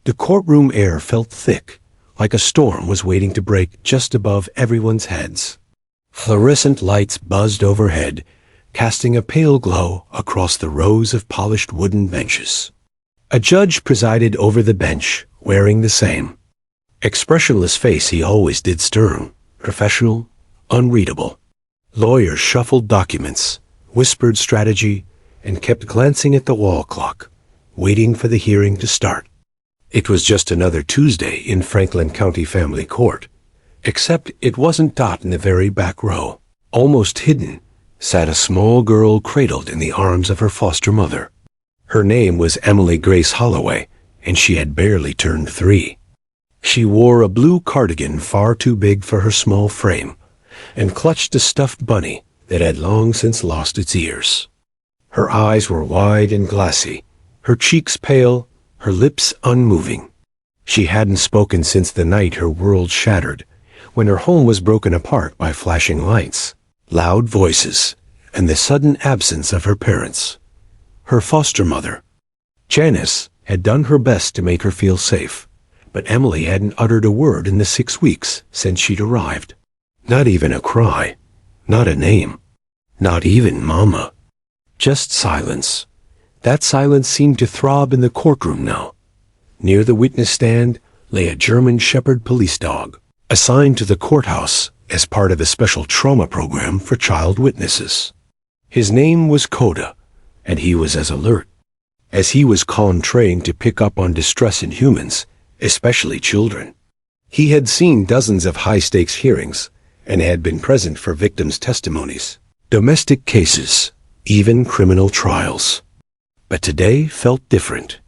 The courtroom air felt thick, like a storm was waiting to break just above everyone's heads. Fluorescent lights buzzed overhead, casting a pale glow across the rows of polished wooden benches. A judge presided over the bench, wearing the same expressionless face he always did, stern, professional, unreadable. Lawyers shuffled documents, whispered strategy, and kept glancing at the wall clock, waiting for the hearing to start. It was just another Tuesday in Franklin County Family Court, except it wasn't. Dot in the very back row, almost hidden, sat a small girl cradled in the arms of her foster mother. Her name was Emily Grace Holloway, and she had barely turned 3. She wore a blue cardigan far too big for her small frame, and clutched a stuffed bunny that had long since lost its ears. Her eyes were wide and glassy, her cheeks pale, her lips unmoving. She hadn't spoken since the night her world shattered, when her home was broken apart by flashing lights, loud voices, and the sudden absence of her parents. Her foster mother, Janice, had done her best to make her feel safe, but Emily hadn't uttered a word in the 6 weeks since she'd arrived. Not even a cry, not a name, not even Mama. Just silence. That silence seemed to throb in the courtroom now. Near the witness stand lay a German Shepherd police dog, assigned to the courthouse as part of a special trauma program for child witnesses. His name was Coda, and he was as alert as he was trained to pick up on distress in humans, especially children. He had seen dozens of high-stakes hearings and had been present for victims' testimonies, domestic cases, even criminal trials. But today felt different.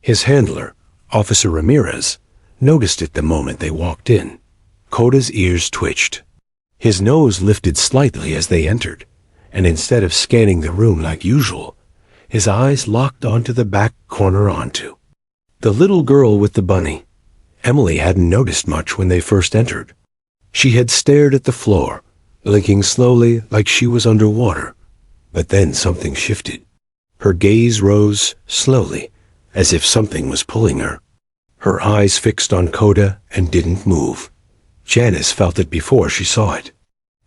His handler, Officer Ramirez, noticed it the moment they walked in. Coda's ears twitched. His nose lifted slightly as they entered, and instead of scanning the room like usual, his eyes locked onto the back corner onto the little girl with the bunny. Emily hadn't noticed much when they first entered. She had stared at the floor, blinking slowly like she was underwater. But then something shifted. Her gaze rose slowly, as if something was pulling her. Her eyes fixed on Coda and didn't move. Janice felt it before she saw it.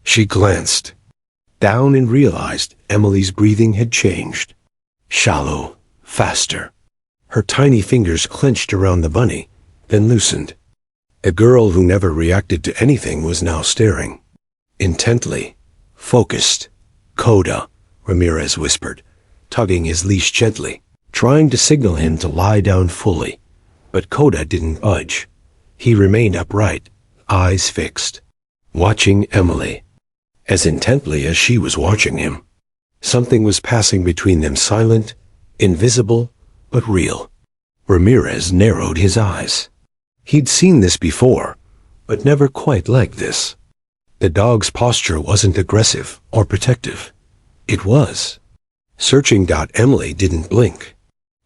She glanced down and realized Emily's breathing had changed. Shallow, faster. Her tiny fingers clenched around the bunny, then loosened. A girl who never reacted to anything was now staring. Intently, focused. Coda, Ramirez whispered, tugging his leash gently, trying to signal him to lie down fully. But Coda didn't budge. He remained upright, eyes fixed, watching Emily, as intently as she was watching him. Something was passing between them, silent, invisible, but real. Ramirez narrowed his eyes. He'd seen this before, but never quite like this. The dog's posture wasn't aggressive or protective. It was searching. Emily didn't blink.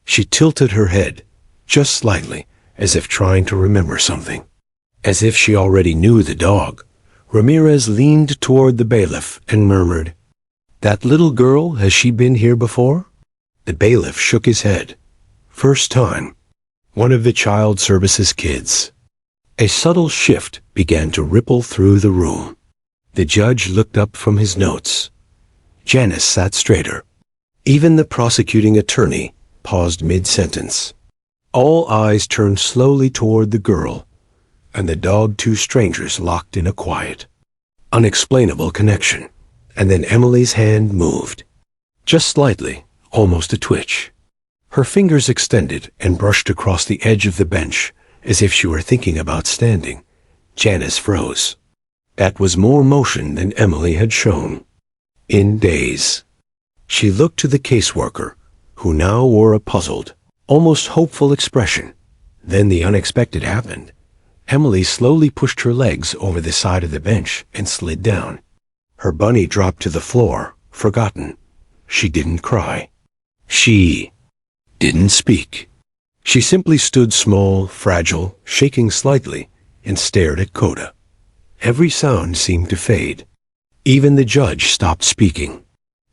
She tilted her head, just slightly, as if trying to remember something. As if she already knew the dog, Ramirez leaned toward the bailiff and murmured, "That little girl, has she been here before?" The bailiff shook his head. "First time. One of the child services kids." A subtle shift began to ripple through the room. The judge looked up from his notes. Janice sat straighter. Even the prosecuting attorney paused mid-sentence. All eyes turned slowly toward the girl, and the dog. Two strangers locked in a quiet, unexplainable connection. And then Emily's hand moved. Just slightly, almost a twitch. Her fingers extended and brushed across the edge of the bench, as if she were thinking about standing. Janice froze. That was more motion than Emily had shown in days. She looked to the caseworker, who now wore a puzzled, almost hopeful expression. Then the unexpected happened. Emily slowly pushed her legs over the side of the bench and slid down. Her bunny dropped to the floor, forgotten. She didn't cry. She didn't speak. She simply stood small, fragile, shaking slightly, and stared at Coda. Every sound seemed to fade. Even the judge stopped speaking.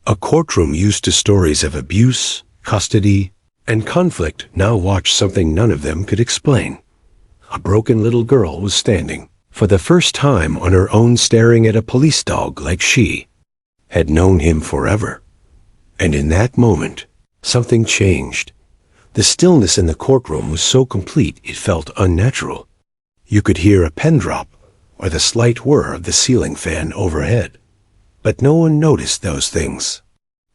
A courtroom used to stories of abuse, custody, And conflict now watched something none of them could explain. A broken little girl was standing, for the first time on her own, staring at a police dog like she had known him forever. And in that moment, something changed. The stillness in the courtroom was so complete it felt unnatural. You could hear a pen drop or the slight whir of the ceiling fan overhead. But no one noticed those things.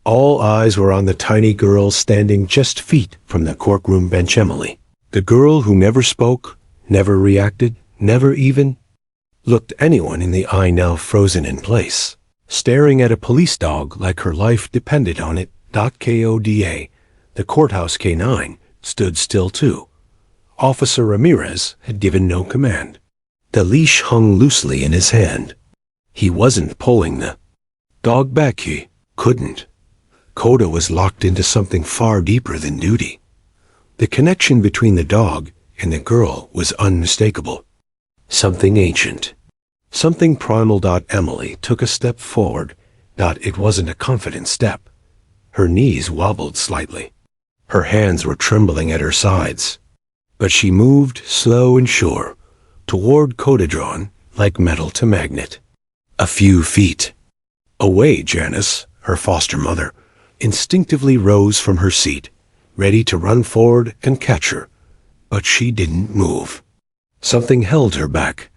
All eyes were on the tiny girl standing just feet from the courtroom bench, Emily. The girl who never spoke, never reacted, never even looked anyone in the eye, now frozen in place, staring at a police dog like her life depended on it. Koda, the courthouse K9, stood still too. Officer Ramirez had given no command. The leash hung loosely in his hand. He wasn't pulling the dog back. He couldn't. Coda was locked into something far deeper than duty. The connection between the dog and the girl was unmistakable. Something ancient. Something primal. Emily took a step forward. It wasn't a confident step. Her knees wobbled slightly. Her hands were trembling at her sides. But she moved slow and sure, toward Coda, drawn like metal to magnet. A few feet away, Janice, her foster mother, instinctively rose from her seat, ready to run forward and catch her. But she didn't move. Something held her back.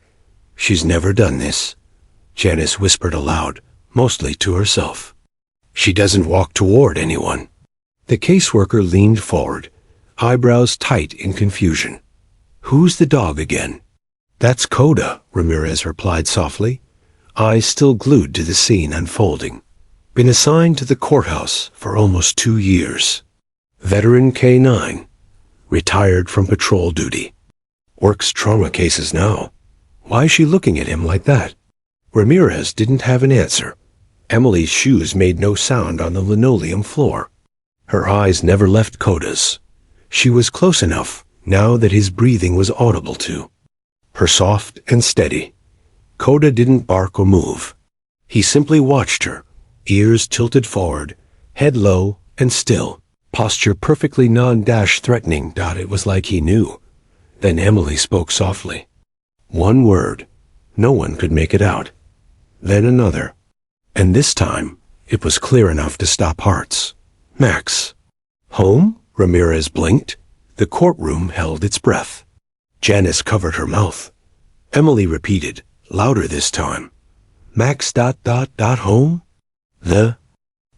She's never done this, Janice whispered aloud, mostly to herself. She doesn't walk toward anyone. The caseworker leaned forward, eyebrows tight in confusion. Who's the dog again? That's Coda, Ramirez replied softly, eyes still glued to the scene unfolding. Been assigned to the courthouse for almost 2 years. Veteran K9, retired from patrol duty. Works trauma cases now. Why is she looking at him like that? Ramirez didn't have an answer. Emily's shoes made no sound on the linoleum floor. Her eyes never left Coda's. She was close enough now that his breathing was audible to her, soft and steady. Coda didn't bark or move. He simply watched her, ears tilted forward, head low and still, posture perfectly non-threatening. It was like he knew. Then Emily spoke softly. One word. No one could make it out. Then another. And this time, it was clear enough to stop hearts. Max. Home? Ramirez blinked. The courtroom held its breath. Janice covered her mouth. Emily repeated, louder this time. Max. Home? The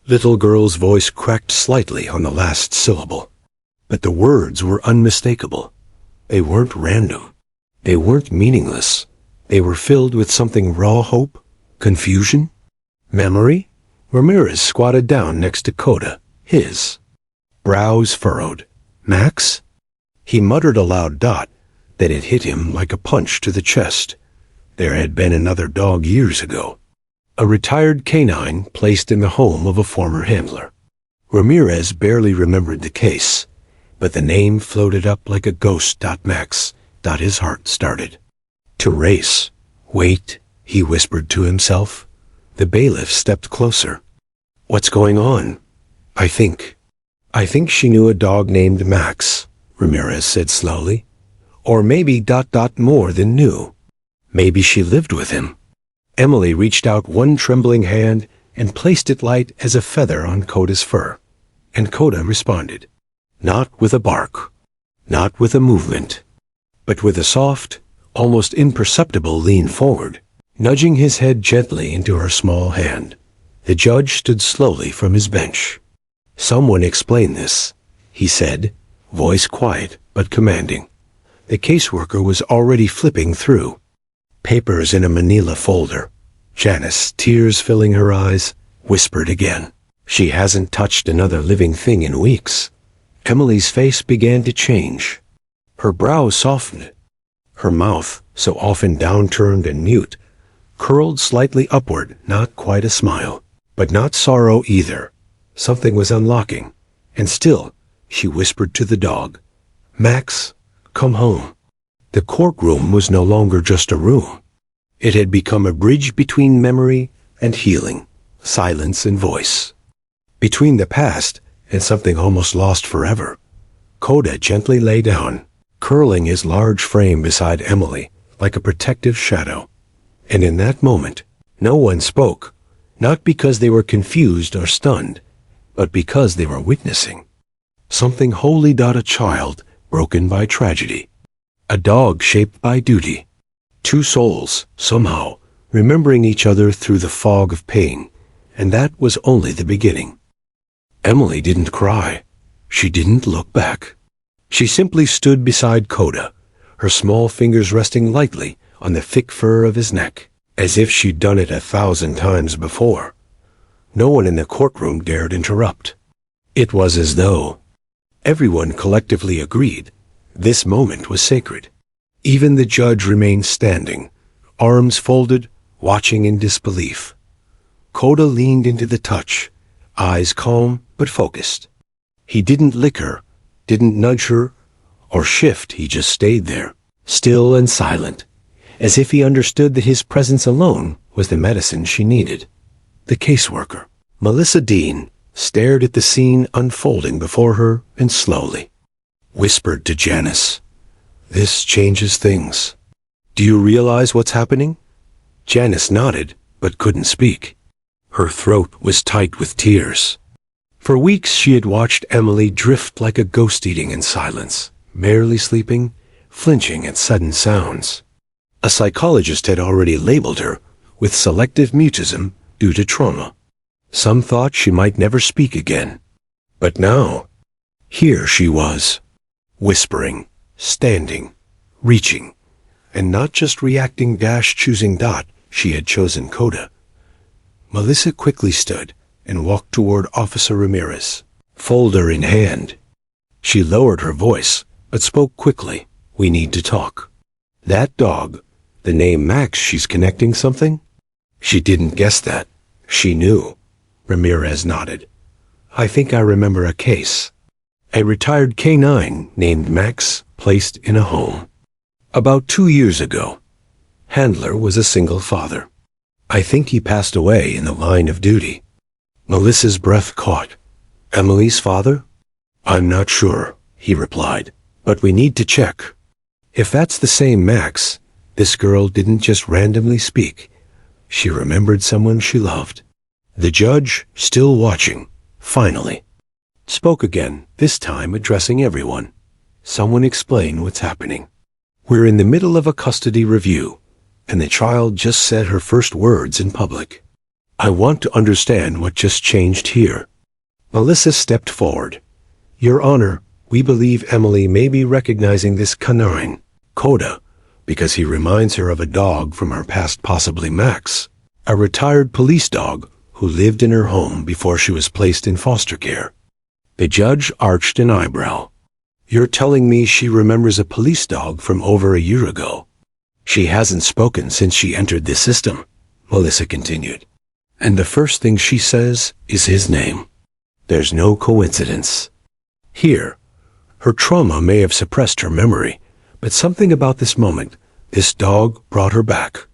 little girl's voice cracked slightly on the last syllable. But the words were unmistakable. They weren't random. They weren't meaningless. They were filled with something raw: hope, confusion, memory. Ramirez squatted down next to Coda, his brows furrowed. Max? He muttered aloud. Then it hit him like a punch to the chest. There had been another dog years ago. A retired canine placed in the home of a former handler. Ramirez barely remembered the case, but the name floated up like a ghost. Max. His heart started to race. Wait, he whispered to himself. The bailiff stepped closer. What's going on? I think she knew a dog named Max, Ramirez said slowly. Or maybe ... more than knew. Maybe she lived with him. Emily reached out one trembling hand and placed it light as a feather on Coda's fur. And Coda responded. Not with a bark, not with a movement, but with a soft, almost imperceptible lean forward, nudging his head gently into her small hand. The judge stood slowly from his bench. Someone explain this, he said, voice quiet but commanding. The caseworker was already flipping through papers in a manila folder. Janice, tears filling her eyes, whispered again. She hasn't touched another living thing in weeks. Emily's face began to change. Her brows softened. Her mouth, so often downturned and mute, curled slightly upward, not quite a smile, but not sorrow either. Something was unlocking, and still, she whispered to the dog, Max, come home. The courtroom was no longer just a room. It had become a bridge between memory and healing, silence and voice. Between the past and something almost lost forever. Coda gently lay down, curling his large frame beside Emily like a protective shadow. And in that moment, no one spoke, not because they were confused or stunned, but because they were witnessing something wholly not a child broken by tragedy, a dog shaped by duty, two souls, somehow, remembering each other through the fog of pain, and that was only the beginning. Emily didn't cry. She didn't look back. She simply stood beside Coda, her small fingers resting lightly on the thick fur of his neck, as if she'd done it 1,000 times before. No one in the courtroom dared interrupt. It was as though everyone collectively agreed this moment was sacred. Even the judge remained standing, arms folded, watching in disbelief. Coda leaned into the touch, eyes calm but focused. He didn't lick her, didn't nudge her, or shift. He just stayed there, still and silent, as if he understood that his presence alone was the medicine she needed. The caseworker, Melissa Dean, stared at the scene unfolding before her and slowly whispered to Janice, "This changes things. Do you realize what's happening?" Janice nodded, but couldn't speak. Her throat was tight with tears. For weeks she had watched Emily drift like a ghost eating in silence, barely sleeping, flinching at sudden sounds. A psychologist had already labeled her with selective mutism due to trauma. Some thought she might never speak again. But now, here she was, whispering, standing, reaching, and not just reacting choosing she had chosen Coda. Melissa quickly stood and walked toward Officer Ramirez, folder in hand. She lowered her voice, but spoke quickly. "We need to talk. That dog, the name Max, she's connecting something?" She didn't guess that. She knew. Ramirez nodded. "I think I remember a case. A retired canine named Max placed in a home. About 2 years ago. Handler was a single father. I think he passed away in the line of duty." Melissa's breath caught. "Emily's father?" "I'm not sure," he replied, "but we need to check. If that's the same Max, this girl didn't just randomly speak. She remembered someone she loved." The judge, still watching, finally spoke again, this time addressing everyone. "Someone explain what's happening. We're in the middle of a custody review, and the child just said her first words in public. I want to understand what just changed here." Melissa stepped forward. "Your Honor, we believe Emily may be recognizing this canine, Coda, because he reminds her of a dog from her past, possibly Max, a retired police dog who lived in her home before she was placed in foster care." The judge arched an eyebrow. "You're telling me she remembers a police dog from over a year ago?" "She hasn't spoken since she entered the system," Melissa continued. "And the first thing she says is his name. There's no coincidence. Here, her trauma may have suppressed her memory, but something about this moment, this dog, brought her back."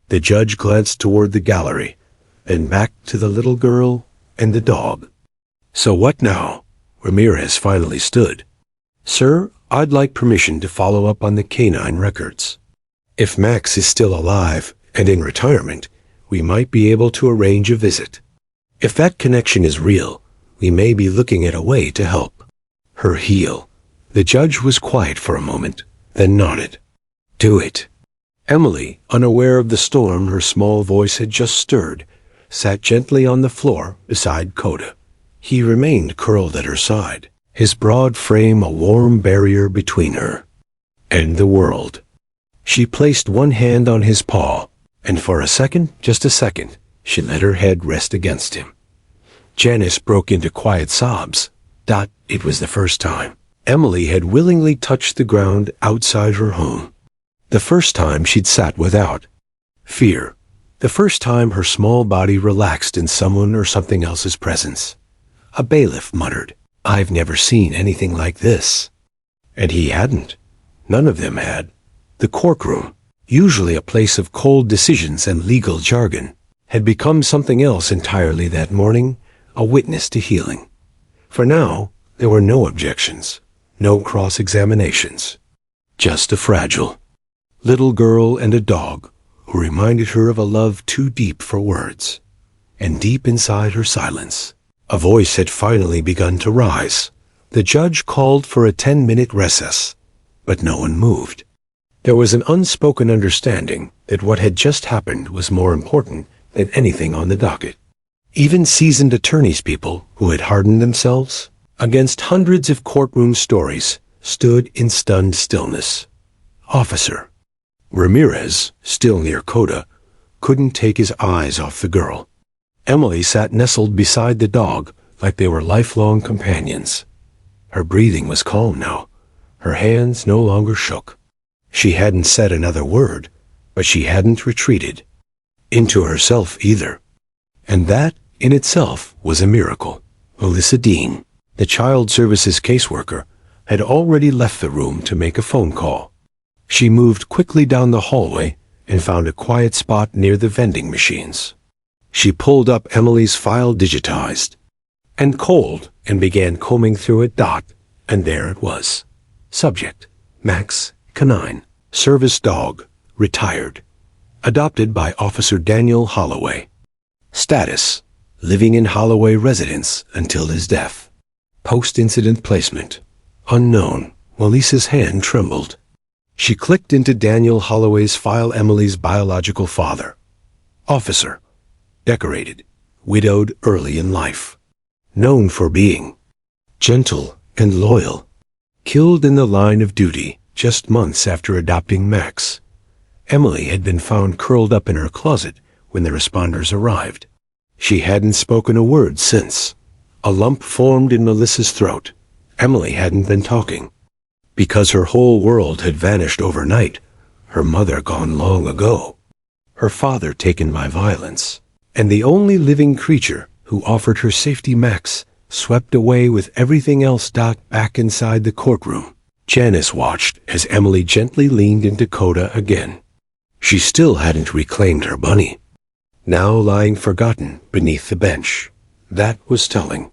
The judge glanced toward the gallery, and back to the little girl and the dog. "So what now?" Ramirez finally stood. "Sir, I'd like permission to follow up on the canine records. If Max is still alive and in retirement, we might be able to arrange a visit. If that connection is real, we may be looking at a way to help her heal." The judge was quiet for a moment, then nodded. "Do it." Emily, unaware of the storm her small voice had just stirred, sat gently on the floor beside Coda. He remained curled at her side, his broad frame a warm barrier between her and the world. She placed one hand on his paw, and for a second, just a second, she let her head rest against him. Janice broke into quiet sobs. It was the first time Emily had willingly touched the ground outside her home. The first time she'd sat without fear. The first time her small body relaxed in someone or something else's presence. A bailiff muttered, "I've never seen anything like this." And he hadn't. None of them had. The courtroom, usually a place of cold decisions and legal jargon, had become something else entirely that morning, a witness to healing. For now, there were no objections, no cross-examinations. Just a fragile little girl and a dog who reminded her of a love too deep for words. And deep inside her silence, a voice had finally begun to rise. The judge called for a 10-minute recess, but no one moved. There was an unspoken understanding that what had just happened was more important than anything on the docket. Even seasoned attorneys' people who had hardened themselves against hundreds of courtroom stories stood in stunned stillness. Officer Ramirez, still near Coda, couldn't take his eyes off the girl. Emily sat nestled beside the dog like they were lifelong companions. Her breathing was calm now. Her hands no longer shook. She hadn't said another word, but she hadn't retreated into herself either. And that, in itself, was a miracle. Melissa Dean, the child services caseworker, had already left the room to make a phone call. She moved quickly down the hallway and found a quiet spot near the vending machines. She pulled up Emily's file, digitized and cold, and began combing through it. And there it was. Subject: Max, canine, service dog, retired, adopted by Officer Daniel Holloway. Status: living in Holloway residence until his death. Post-incident placement: unknown. Melissa's hand trembled. She clicked into Daniel Holloway's file. Emily's biological father. Officer: decorated, widowed early in life. Known for being gentle and loyal. Killed in the line of duty just months after adopting Max. Emily had been found curled up in her closet when the responders arrived. She hadn't spoken a word since. A lump formed in Melissa's throat. Emily hadn't been talking. Because her whole world had vanished overnight. Her mother gone long ago. Her father taken by violence. And the only living creature who offered her safety, Max, swept away with everything else. Back inside the courtroom, Janice watched as Emily gently leaned into Coda again. She still hadn't reclaimed her bunny, now lying forgotten beneath the bench. That was telling.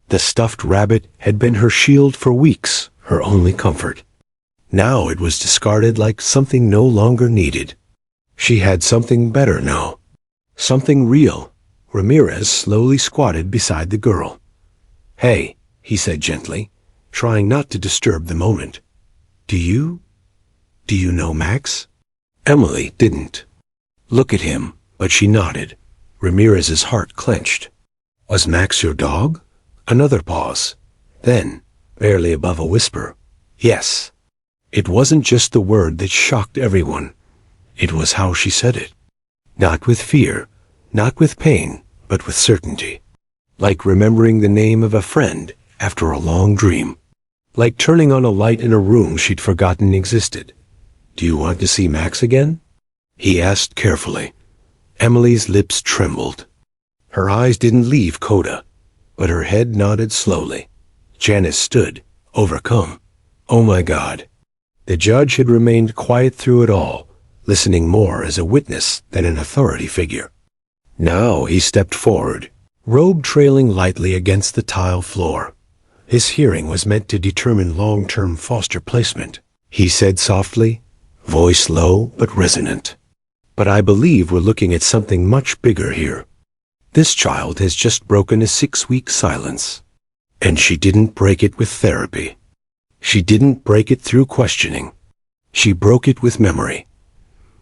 The stuffed rabbit had been her shield for weeks, her only comfort. Now it was discarded like something no longer needed. She had something better now. Something real. Ramirez slowly squatted beside the girl. "Hey," he said gently, trying not to disturb the moment. Do you know Max?" Emily didn't look at him, but she nodded. Ramirez's heart clenched. "Was Max your dog?" Another pause. Then, barely above a whisper, "Yes." It wasn't just the word that shocked everyone. It was how she said it. Not with fear, not with pain, but with certainty. Like remembering the name of a friend after a long dream. Like turning on a light in a room she'd forgotten existed. "Do you want to see Max again?" he asked carefully. Emily's lips trembled. Her eyes didn't leave Coda, but her head nodded slowly. Janice stood, overcome. Oh my God. The judge had remained quiet through it all, listening more as a witness than an authority figure. Now he stepped forward, robe trailing lightly against the tile floor. His hearing was meant to determine long-term foster placement. He said softly, voice low but resonant. "But I believe we're looking at something much bigger here. This child has just broken a 6-week silence. And she didn't break it with therapy. She didn't break it through questioning. She broke it with memory."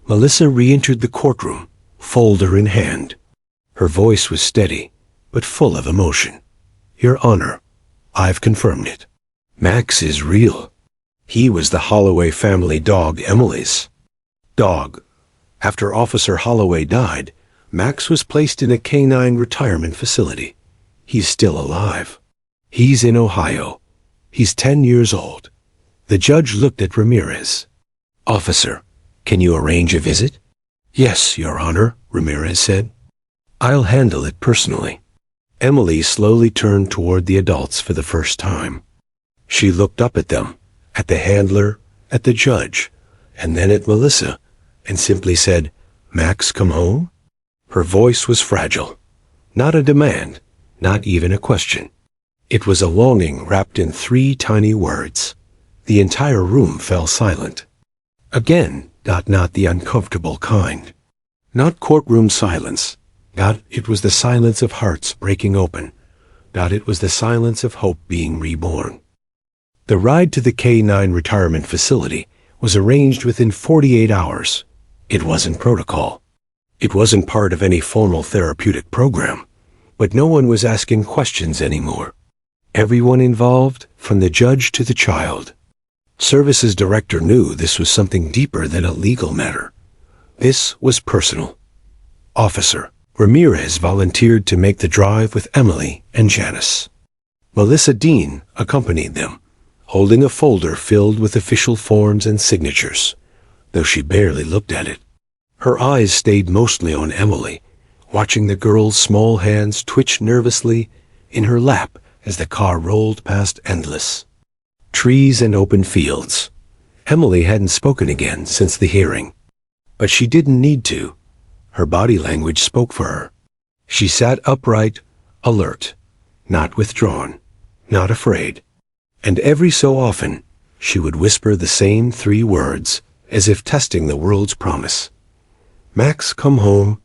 Melissa re-entered the courtroom, folder in hand. Her voice was steady, but full of emotion. "Your Honor, I've confirmed it. Max is real. He was the Holloway family dog, Emily's dog. After Officer Holloway died, Max was placed in a canine retirement facility. He's still alive. He's in Ohio. He's 10 years old." The judge looked at Ramirez. "Officer, can you arrange a visit?" "Yes, Your Honor," Ramirez said. "I'll handle it personally." Emily slowly turned toward the adults for the first time. She looked up at them, at the handler, at the judge, and then at Melissa, and simply said, "Max, come home?" Her voice was fragile. Not a demand, not even a question. It was a longing wrapped in 3 tiny words. The entire room fell silent. Again, not the uncomfortable kind. Not courtroom silence. It was the silence of hearts breaking open. It was the silence of hope being reborn. The ride to the K-9 retirement facility was arranged within 48 hours. It wasn't protocol. It wasn't part of any formal therapeutic program. But no one was asking questions anymore. Everyone involved, from the judge to the child. Services director knew this was something deeper than a legal matter. This was personal. Officer Ramirez volunteered to make the drive with Emily and Janice. Melissa Dean accompanied them, holding a folder filled with official forms and signatures, though she barely looked at it. Her eyes stayed mostly on Emily, watching the girl's small hands twitch nervously in her lap as the car rolled past endless trees and open fields. Emily hadn't spoken again since the hearing, but she didn't need to. Her body language spoke for her. She sat upright, alert, not withdrawn, not afraid. And every so often, she would whisper the same 3 words, as if testing the world's promise. Max, come home.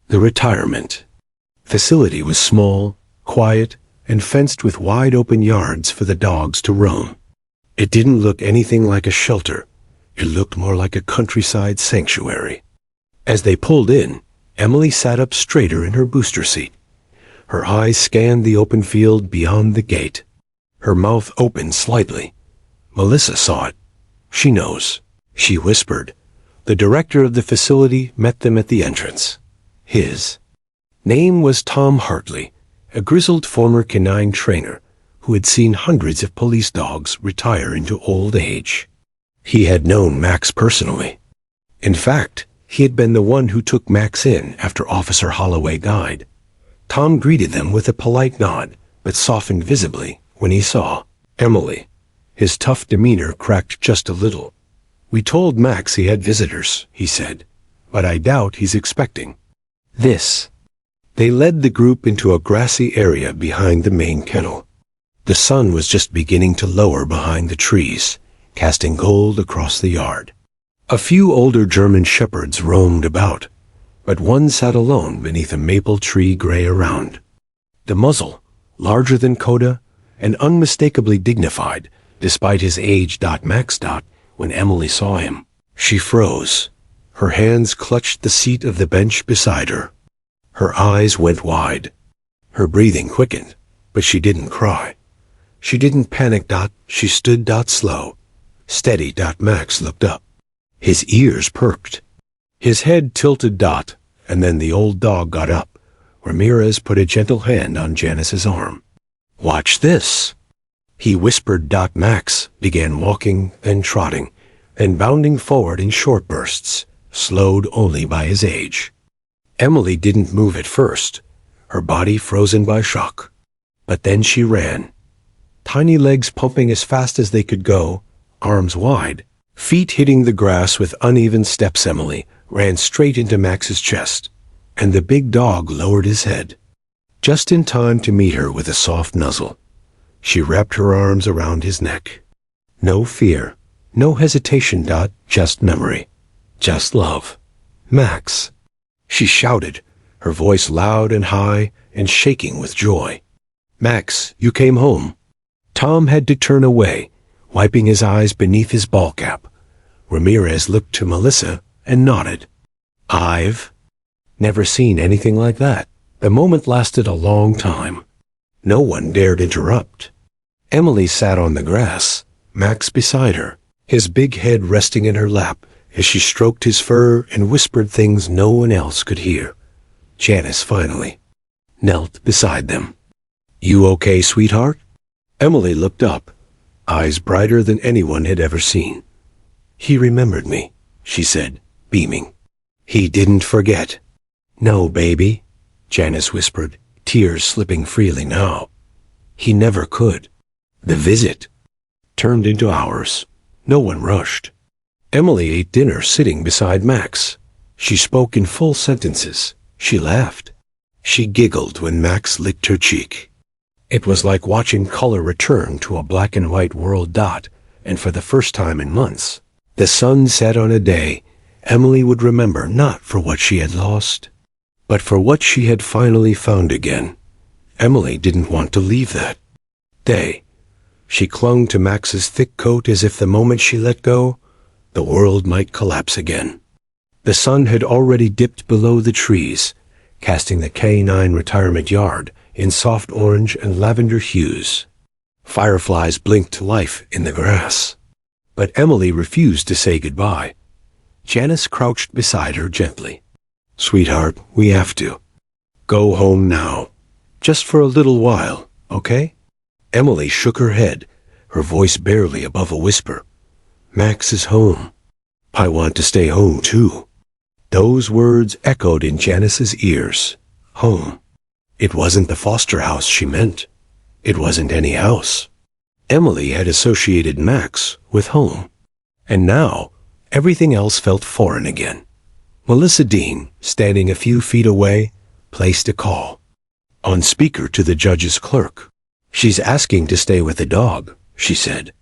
The retirement facility was small, quiet, and fenced with wide-open yards for the dogs to roam. It didn't look anything like a shelter. It looked more like a countryside sanctuary. As they pulled in, Emily sat up straighter in her booster seat. Her eyes scanned the open field beyond the gate. Her mouth opened slightly. Melissa saw it. She knows, she whispered. The director of the facility met them at the entrance. His name was Tom Hartley, a grizzled former canine trainer who had seen hundreds of police dogs retire into old age. He had known Max personally. In fact, he had been the one who took Max in after Officer Holloway died. Tom greeted them with a polite nod, but softened visibly when he saw Emily. His tough demeanor cracked just a little. We told Max he had visitors, he said, but I doubt he's expecting this. They led the group into a grassy area behind the main kennel. The sun was just beginning to lower behind the trees, casting gold across the yard. A few older German shepherds roamed about, but one sat alone beneath a maple tree gray around. The muzzle, larger than Coda, and unmistakably dignified, despite his age. Max. When Emily saw him, she froze. Her hands clutched the seat of the bench beside her. Her eyes went wide. Her breathing quickened, but she didn't cry. She didn't panic. She stood. Slow, steady. Max looked up. His ears perked. His head tilted. And then the old dog got up. Ramirez put a gentle hand on Janice's arm. Watch this, he whispered. Max began walking, then trotting, then bounding forward in short bursts, slowed only by his age. Emily didn't move at first, her body frozen by shock. But then she ran. Tiny legs pumping as fast as they could go, arms wide, feet hitting the grass with uneven steps. Emily ran straight into Max's chest, and the big dog lowered his head, just in time to meet her with a soft nuzzle. She wrapped her arms around his neck. No fear, no hesitation. Just memory, just love. Max, she shouted, her voice loud and high and shaking with joy. Max, you came home. Tom had to turn away, wiping his eyes beneath his ball cap. Ramirez looked to Melissa and nodded. I've never seen anything like that. The moment lasted a long time. No one dared interrupt. Emily sat on the grass, Max beside her, his big head resting in her lap as she stroked his fur and whispered things no one else could hear. Janice finally knelt beside them. You okay, sweetheart? Emily looked up, eyes brighter than anyone had ever seen. He remembered me, she said, beaming. He didn't forget. No, baby, Janice whispered, tears slipping freely now. He never could. The visit turned into hours. No one rushed. Emily ate dinner sitting beside Max. She spoke in full sentences. She laughed. She giggled when Max licked her cheek. It was like watching color return to a black and white world. and for the first time in months, the sun set on a day Emily would remember not for what she had lost, but for what she had finally found again. Emily didn't want to leave that day. She clung to Max's thick coat as if the moment she let go, the world might collapse again. The sun had already dipped below the trees, casting the K9 retirement yard in soft orange and lavender hues. Fireflies blinked to life in the grass. But Emily refused to say goodbye. Janice crouched beside her gently. "Sweetheart, we have to. Go home now. Just for a little while, okay?" Emily shook her head, her voice barely above a whisper. "Max is home. I want to stay home, too." Those words echoed in Janice's ears. Home. It wasn't the foster house she meant. It wasn't any house. Emily had associated Max with home. And now, everything else felt foreign again. Melissa Dean, standing a few feet away, placed a call. On speaker to the judge's clerk. "She's asking to stay with the dog," she said.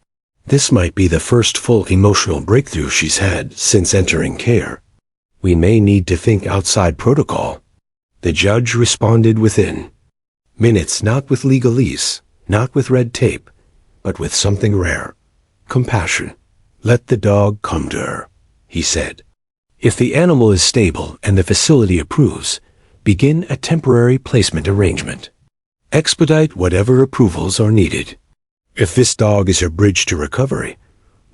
"This might be the first full emotional breakthrough she's had since entering care. We may need to think outside protocol." The judge responded within minutes, not with legalese, not with red tape, but with something rare. Compassion. "Let the dog come to her," he said. "If the animal is stable and the facility approves, begin a temporary placement arrangement. Expedite whatever approvals are needed. If this dog is your bridge to recovery,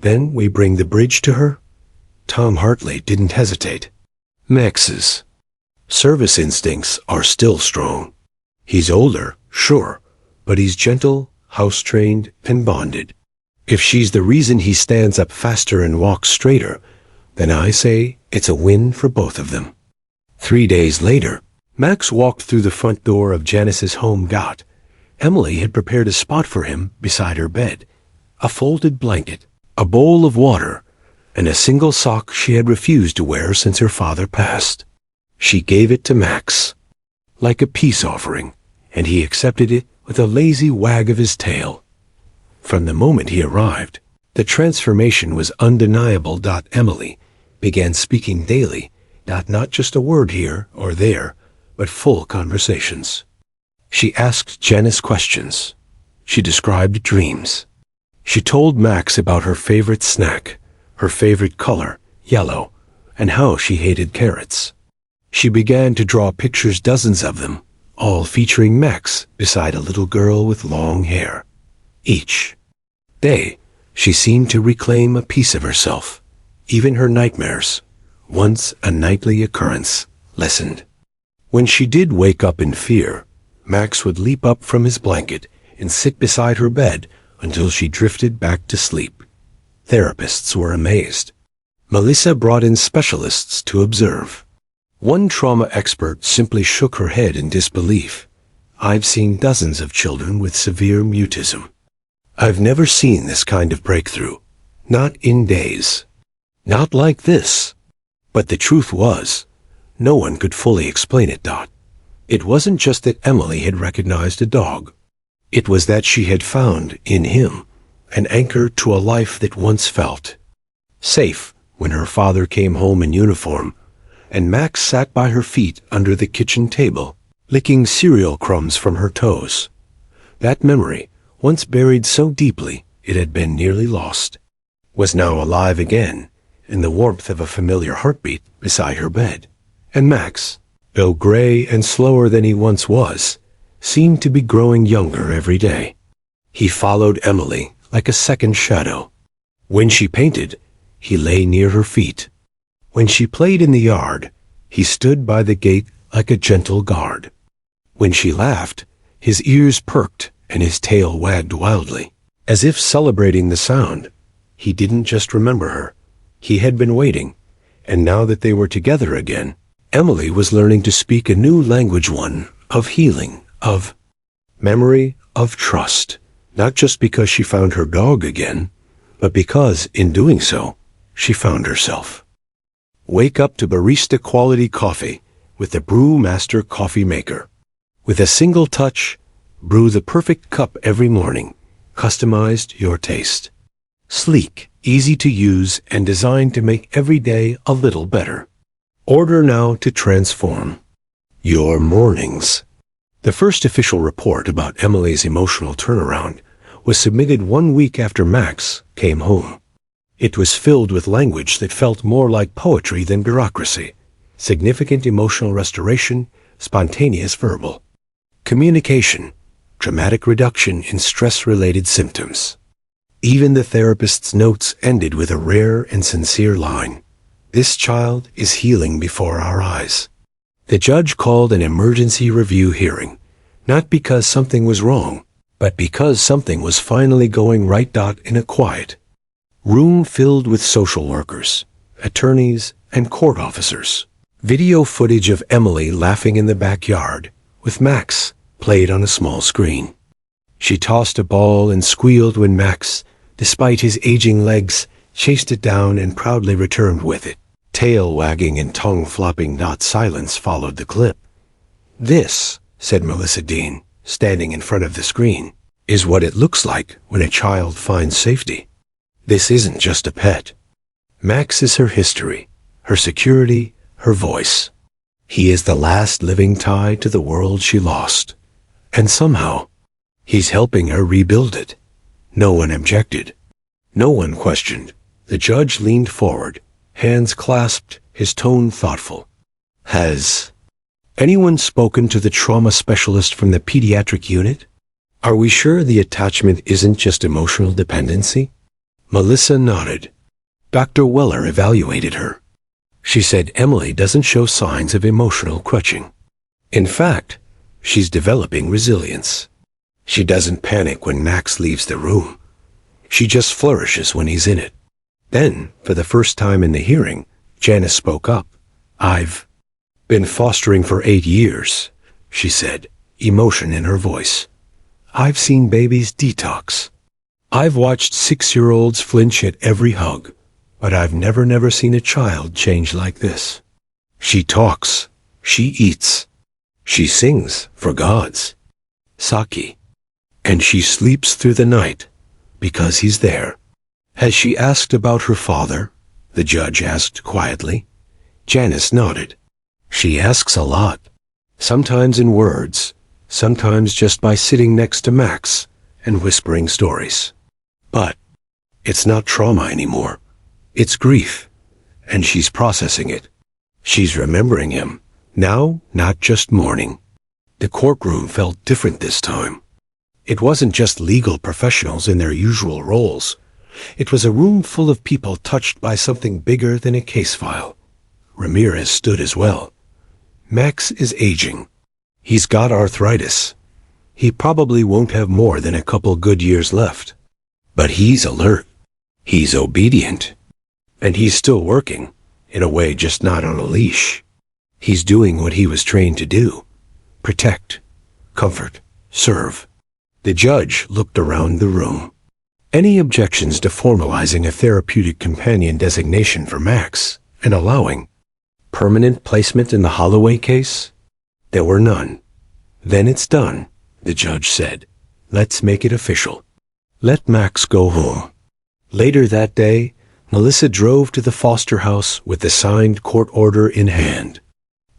then we bring the bridge to her." Tom Hartley didn't hesitate. Max's service instincts are still strong. He's older, sure, but he's gentle, house-trained, and bonded. If she's the reason he stands up faster and walks straighter, then I say it's a win for both of them. 3 days later, Max walked through the front door of Janice's home. Emily had prepared a spot for him beside her bed, a folded blanket, a bowl of water, and a single sock she had refused to wear since her father passed. She gave it to Max, like a peace offering, and he accepted it with a lazy wag of his tail. From the moment he arrived, the transformation was undeniable. Emily began speaking daily, not just a word here or there, but full conversations. She asked Janice questions. She described dreams. She told Max about her favorite snack, her favorite color, yellow, and how she hated carrots. She began to draw pictures, dozens of them, all featuring Max beside a little girl with long hair. Each day, she seemed to reclaim a piece of herself. Even her nightmares, once a nightly occurrence, lessened. When she did wake up in fear, Max would leap up from his blanket and sit beside her bed until she drifted back to sleep. Therapists were amazed. Melissa brought in specialists to observe. One trauma expert simply shook her head in disbelief. "I've seen dozens of children with severe mutism. I've never seen this kind of breakthrough. Not in days. Not like this." But the truth was, no one could fully explain it. It wasn't just that Emily had recognized a dog. It was that she had found in him an anchor to a life that once felt safe when her father came home in uniform, and Max sat by her feet under the kitchen table, licking cereal crumbs from her toes. That memory, once buried so deeply it had been nearly lost, was now alive again in the warmth of a familiar heartbeat beside her bed. And Max, though gray and slower than he once was, seemed to be growing younger every day. He followed Emily like a second shadow. When she painted, he lay near her feet. When she played in the yard, he stood by the gate like a gentle guard. When she laughed, his ears perked and his tail wagged wildly, as if celebrating the sound. He didn't just remember her. He had been waiting, and now that they were together again, Emily was learning to speak a new language, one of healing, of memory, of trust, not just because she found her dog again, but because, in doing so, she found herself. Wake up to barista quality coffee with the Brewmaster coffee maker. With a single touch, brew the perfect cup every morning, customized your taste. Sleek, easy to use, and designed to make every day a little better. Order now to transform your mornings. The first official report about Emily's emotional turnaround was submitted 1 week after Max came home. It was filled with language that felt more like poetry than bureaucracy. Significant emotional restoration, spontaneous verbal communication, dramatic reduction in stress-related symptoms. Even the therapist's notes ended with a rare and sincere line: "This child is healing before our eyes." The judge called an emergency review hearing, not because something was wrong, but because something was finally going right. In a quiet room filled with social workers, attorneys, and court officers, video footage of Emily laughing in the backyard with Max played on a small screen. She tossed a ball and squealed when Max, despite his aging legs, chased it down and proudly returned with it. Tail wagging and tongue flopping. Silence followed the clip. "This," said Melissa Dean, standing in front of the screen, "is what it looks like when a child finds safety. This isn't just a pet. Max is her history, her security, her voice. He is the last living tie to the world she lost. And somehow, he's helping her rebuild it." No one objected. No one questioned. The judge leaned forward, hands clasped, his tone thoughtful. "Has anyone spoken to the trauma specialist from the pediatric unit? Are we sure the attachment isn't just emotional dependency?" Melissa nodded. Dr. Weller evaluated her. She said Emily doesn't show signs of emotional crutching. In fact, she's developing resilience. She doesn't panic when Max leaves the room. She just flourishes when he's in it. Then, for the first time in the hearing, Janice spoke up. "I've been fostering for 8 years, she said, emotion in her voice. "I've seen babies detox. I've watched 6-year-olds flinch at every hug, but I've never seen a child change like this. She talks, she eats, she sings, for gods, Saki, and she sleeps through the night because he's there." "Has she asked about her father?" the judge asked quietly. Janice nodded. "She asks a lot, sometimes in words, sometimes just by sitting next to Max and whispering stories. But it's not trauma anymore. It's grief, and she's processing it. She's remembering him, now, not just mourning." The courtroom felt different this time. It wasn't just legal professionals in their usual roles. It was a room full of people touched by something bigger than a case file. Ramirez stood as well. "Max is aging. He's got arthritis. He probably won't have more than a couple good years left. But he's alert. He's obedient. And he's still working, in a way just not on a leash. He's doing what he was trained to do. Protect, comfort, serve." The judge looked around the room. Any objections to formalizing a therapeutic companion designation for Max and allowing permanent placement in the Holloway case? There were none. "Then it's done," the judge said. "Let's make it official. Let Max go home." Later that day, Melissa drove to the foster house with the signed court order in hand.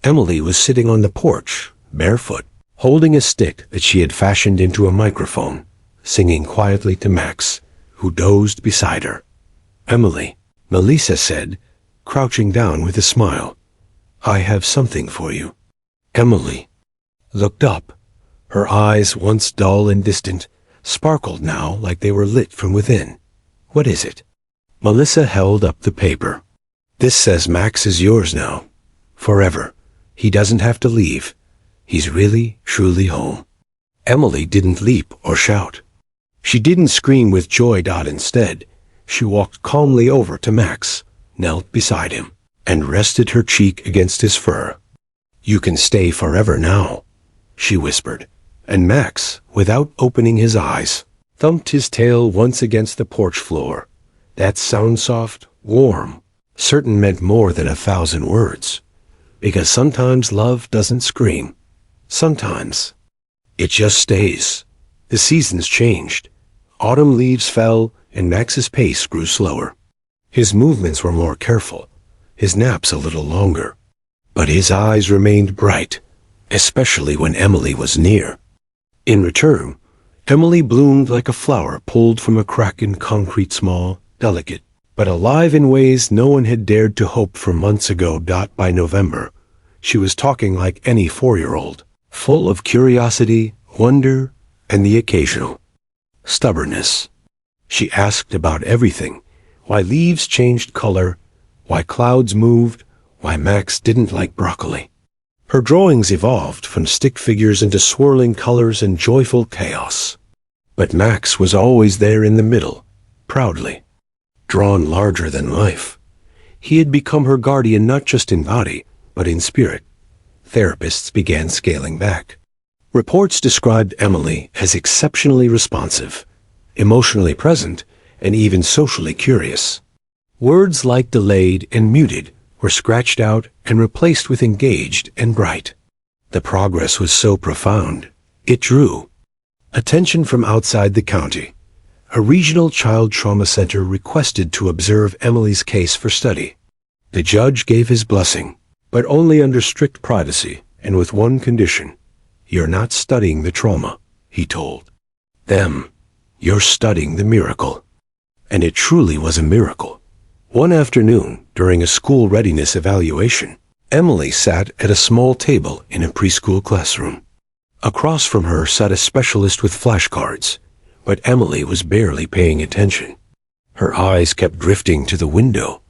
Emily was sitting on the porch, barefoot, holding a stick that she had fashioned into a microphone, singing quietly to Max, who dozed beside her. "Emily," Melissa said, crouching down with a smile, "I have something for you." Emily looked up. Her eyes, once dull and distant, sparkled now like they were lit from within. "What is it?" Melissa held up the paper. "This says Max is yours now. Forever. He doesn't have to leave. He's really, truly home." Emily didn't leap or shout. She didn't scream with joy. Instead, she walked calmly over to Max, knelt beside him, and rested her cheek against his fur. "You can stay forever now," she whispered, and Max, without opening his eyes, thumped his tail once against the porch floor. That sound soft, warm, certain meant more than 1,000 words. Because sometimes love doesn't scream. Sometimes it just stays. The seasons changed. Autumn leaves fell, and Max's pace grew slower. His movements were more careful, his naps a little longer. But his eyes remained bright, especially when Emily was near. In return, Emily bloomed like a flower pulled from a crack in concrete, small, delicate, but alive in ways no one had dared to hope for months ago. By November, she was talking like any 4-year-old, full of curiosity, wonder, and the occasional stubbornness. She asked about everything: why leaves changed color, why clouds moved, why Max didn't like broccoli. Her drawings evolved from stick figures into swirling colors and joyful chaos. But Max was always there in the middle, proudly, drawn larger than life. He had become her guardian not just in body, but in spirit. Therapists began scaling back. Reports described Emily as exceptionally responsive, emotionally present, and even socially curious. Words like delayed and muted were scratched out and replaced with engaged and bright. The progress was so profound, it drew attention from outside the county. A regional child trauma center requested to observe Emily's case for study. The judge gave his blessing, but only under strict privacy and with one condition: "You're not studying the trauma," he told them. "You're studying the miracle." And it truly was a miracle. One afternoon, during a school readiness evaluation, Emily sat at a small table in a preschool classroom. Across from her sat a specialist with flashcards, but Emily was barely paying attention. Her eyes kept drifting to the window.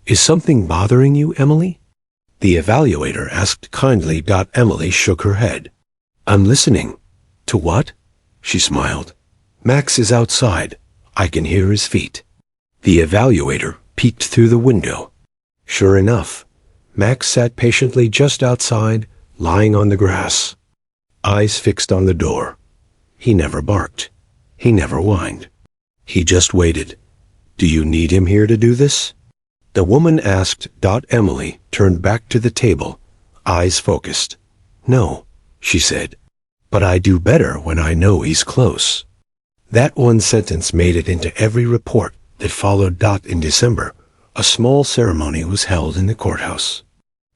"Is something bothering you, Emily?" the evaluator asked kindly. Emily shook her head. "I'm listening." "To what?" she smiled. "Max is outside. I can hear his feet." The evaluator peeked through the window. Sure enough, Max sat patiently just outside, lying on the grass, eyes fixed on the door. He never barked. He never whined. He just waited. "Do you need him here to do this?" the woman asked. Emily turned back to the table, eyes focused. "No," she said, "but I do better when I know he's close." That one sentence made it into every report that followed. In December, a small ceremony was held in the courthouse.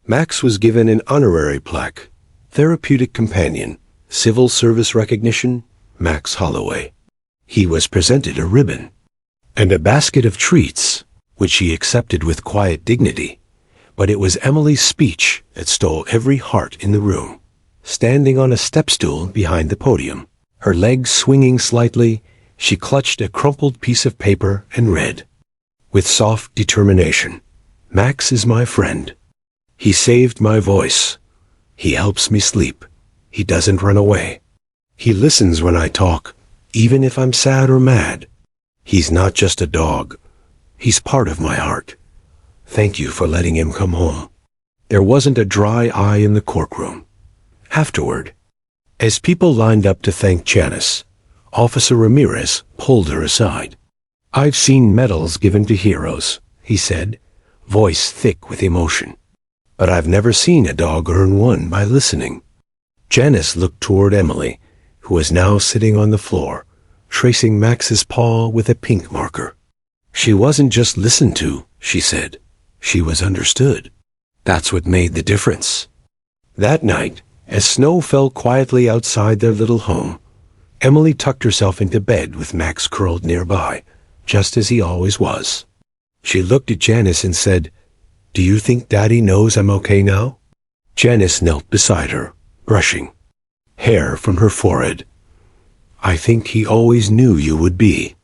Max was given an honorary plaque: Therapeutic Companion, Civil Service Recognition, Max Holloway. He was presented a ribbon and a basket of treats, which he accepted with quiet dignity. But it was Emily's speech that stole every heart in the room. Standing on a step stool behind the podium, her legs swinging slightly, she clutched a crumpled piece of paper and read, with soft determination, "Max is my friend. He saved my voice. He helps me sleep. He doesn't run away. He listens when I talk, even if I'm sad or mad. He's not just a dog. He's part of my heart. Thank you for letting him come home." There wasn't a dry eye in the courtroom. Afterward, as people lined up to thank Janice, Officer Ramirez pulled her aside. "I've seen medals given to heroes," he said, voice thick with emotion. "But I've never seen a dog earn one by listening." Janice looked toward Emily, who was now sitting on the floor, tracing Max's paw with a pink marker. "She wasn't just listened to," she said. "She was understood. That's what made the difference." That night, as snow fell quietly outside their little home, Emily tucked herself into bed with Max curled nearby, just as he always was. She looked at Janice and said, "Do you think Daddy knows I'm okay now?" Janice knelt beside her, brushing hair from her forehead. "I think he always knew you would be.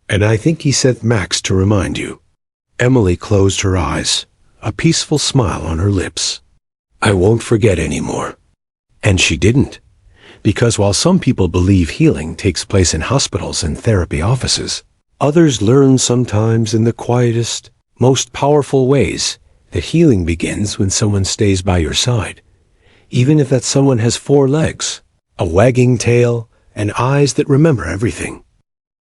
And I think he sent Max to remind you." Emily closed her eyes, a peaceful smile on her lips. "I won't forget anymore." And she didn't. Because while some people believe healing takes place in hospitals and therapy offices, others learn sometimes in the quietest, most powerful ways that healing begins when someone stays by your side, even if that someone has 4 legs, a wagging tail, and eyes that remember everything.